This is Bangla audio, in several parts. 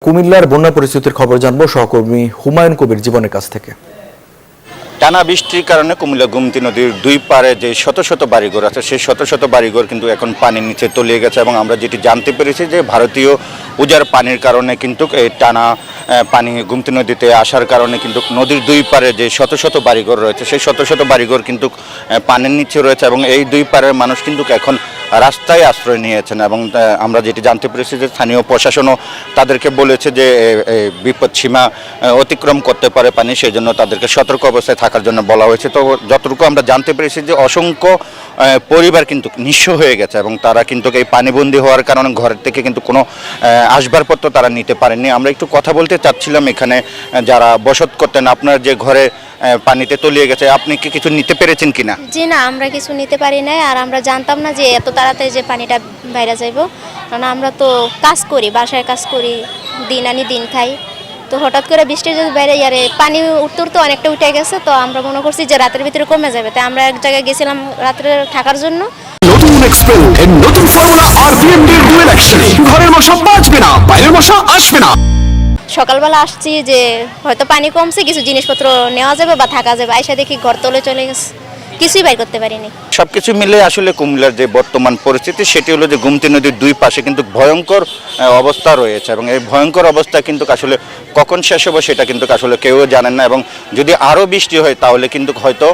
কুমিল্লার বন্যা পরিস্থিতির খবর জানবো সহকর্মী হুমায়ুন কবির জীবনের কাছ থেকে। টানা বৃষ্টির কারণে কুমিল্লা গোমতী নদীর দুই পারে যে শত শত বাড়িঘর আছে সেই শত শত বাড়িঘর কিন্তু এখন পানির নিচে তলিয়ে গেছে এবং আমরা যেটি জানতে পেরেছি যে ভারতীয় উজার পানির কারণে কিন্তু এই টানা পানি গোমতী নদীতে আসার কারণে কিন্তু নদীর দুই পারে যে শত শত বাড়িঘর রয়েছে সেই শত শত বাড়িঘর কিন্তু পানির নিচে রয়েছে এবং এই দুই পারের মানুষ কিন্তু এখন রাস্তায় আশ্রয় নিয়েছেন এবং আমরা যেটি জানতে পেরেছি যে স্থানীয় প্রশাসনও তাদেরকে বলেছে যে বিপদ সীমা অতিক্রম করতে পারে পানি, সেই জন্য তাদেরকে সতর্ক অবস্থায় থাকার জন্য বলা হয়েছে। তো যতটুকু আমরা জানতে পেরেছি যে অসংখ্য পরিবার কিন্তু নিঃস্ব হয়ে গেছে এবং তারা কিন্তু এই পানিবন্দী হওয়ার কারণে ঘরের থেকে কিন্তু কোনো আসবাবপত্র তারা নিতে পারেননি। আমরা একটু কথা বলতে চাচ্ছিলাম এখানে যারা বসত করতেন, আপনার যে ঘরে পানিতে তলিয়ে গেছে আপনি কি কিছু নিতে পেরেছেন কিনা? জি না, আমরা কিছু নিতে পারি নাই। আর আমরা জানতাম না যে এত তাড়াতাড়ি যে পানিটা বাইরে যাইব, কারণ আমরা তো কাজ করি, বাসায় কাজ করি, দিন আনি দিন খাই। তো হঠাৎ করে বৃষ্টি যদি বাইরে ইয়ারে পানি উঠতে উঠতে অনেকটা উঠে গেছে, তো আমরা মনে করছি যে রাতের ভিতরে কমে যাবে, তাই আমরা এক জায়গায় গেছিলাম রাত্রে থাকার জন্য। নতুন এক্সপেল এর নতুন ফর্মুলা আর বিএমডির ডুয়েল অ্যাকশনে ঘরের মশা বাঁচবে না, বাইরের মশা আসবে না। সকালবেলা আসছি যে হয়তো পানি কমছে, কিছু জিনিসপত্র নেওয়া যাবে বা থাকা যাবে, আইসা দেখি ঘর তলে চলে গেছে, কিছুই বাইর করতে পারিনি। সবকিছু মিলে আসলে কুমিল্লার যে বর্তমান পরিস্থিতি সেটি হলো যে গোমতী নদীর দুই পাশে কিন্তু ভয়ঙ্কর অবস্থা রয়েছে এবং এই ভয়ঙ্কর অবস্থা কিন্তু আসলে কখন শেষ হবে সেটা কিন্তু আসলে কেউ জানেন না এবং যদি আরও বৃষ্টি হয় তাহলে কিন্তু হয়তো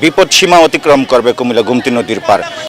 বিপদ সীমা অতিক্রম করবে কুমিল্লা গোমতী নদীর পার।